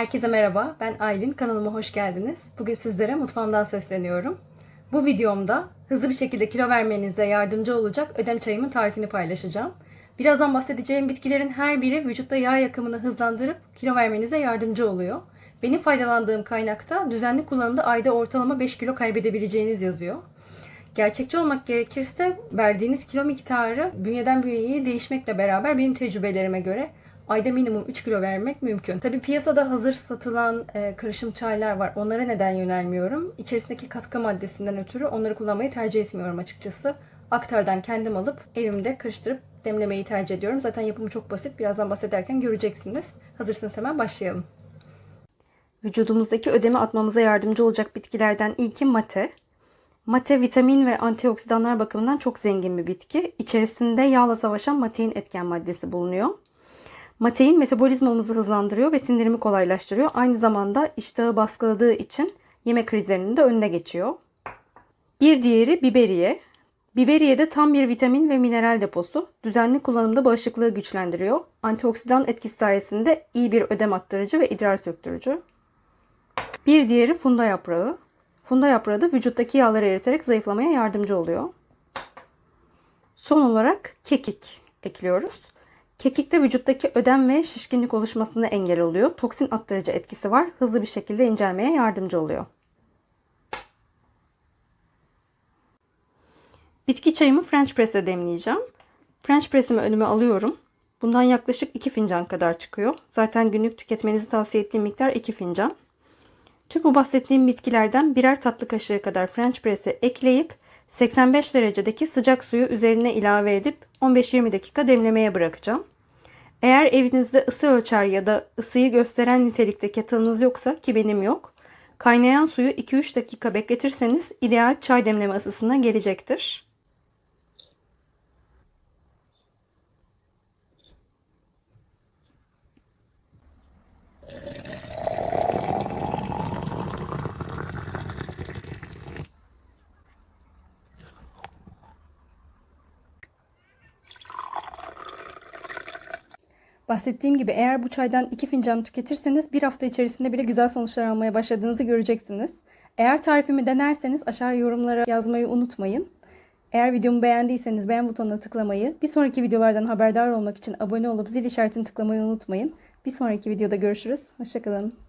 Herkese merhaba, ben Aylin. Kanalıma hoş geldiniz. Bugün sizlere mutfağımdan sesleniyorum. Bu videomda hızlı bir şekilde kilo vermenize yardımcı olacak ödem çayımın tarifini paylaşacağım. Birazdan bahsedeceğim bitkilerin her biri vücutta yağ yakımını hızlandırıp kilo vermenize yardımcı oluyor. Benim faydalandığım kaynakta düzenli kullanımda ayda ortalama 5 kilo kaybedebileceğiniz yazıyor. Gerçekçi olmak gerekirse verdiğiniz kilo miktarı bünyeden bünyeye değişmekle beraber benim tecrübelerime göre ayda minimum 3 kilo vermek mümkün. Tabi piyasada hazır satılan karışım çaylar var. Onlara neden yönelmiyorum? İçerisindeki katkı maddesinden ötürü onları kullanmayı tercih etmiyorum açıkçası. Aktardan kendim alıp evimde karıştırıp demlemeyi tercih ediyorum. Zaten yapımı çok basit. Birazdan bahsederken göreceksiniz. Hazırsanız hemen başlayalım. Vücudumuzdaki ödemi atmamıza yardımcı olacak bitkilerden ilki mate. Mate vitamin ve antioksidanlar bakımından çok zengin bir bitki. İçerisinde yağla savaşan matein etken maddesi bulunuyor. Matein metabolizmamızı hızlandırıyor ve sindirimi kolaylaştırıyor. Aynı zamanda iştahı baskıladığı için yemek krizlerinin de önüne geçiyor. Bir diğeri biberiye. Biberiye de tam bir vitamin ve mineral deposu. Düzenli kullanımda bağışıklığı güçlendiriyor. Antioksidan etkisi sayesinde iyi bir ödem attırıcı ve idrar söktürücü. Bir diğeri funda yaprağı. Funda yaprağı da vücuttaki yağları eriterek zayıflamaya yardımcı oluyor. Son olarak kekik ekliyoruz. Kekikte vücuttaki ödem ve şişkinlik oluşmasına engel oluyor. Toksin attırıcı etkisi var. Hızlı bir şekilde incelmeye yardımcı oluyor. Bitki çayımı French press'le demleyeceğim. French press'imi önüme alıyorum. Bundan yaklaşık 2 fincan kadar çıkıyor. Zaten günlük tüketmenizi tavsiye ettiğim miktar 2 fincan. Tüm bu bahsettiğim bitkilerden birer tatlı kaşığı kadar French press'e ekleyip 85 derecedeki sıcak suyu üzerine ilave edip 15-20 dakika demlemeye bırakacağım. Eğer evinizde ısı ölçer ya da ısıyı gösteren nitelikte kettle'ınız yoksa, ki benim yok, kaynayan suyu 2-3 dakika bekletirseniz ideal çay demleme ısısına gelecektir. Bahsettiğim gibi eğer bu çaydan 2 fincan tüketirseniz bir hafta içerisinde bile güzel sonuçlar almaya başladığınızı göreceksiniz. Eğer tarifimi denerseniz aşağı yorumlara yazmayı unutmayın. Eğer videomu beğendiyseniz beğen butonuna tıklamayı, bir sonraki videolardan haberdar olmak için abone olup zil işaretini tıklamayı unutmayın. Bir sonraki videoda görüşürüz. Hoşça kalın.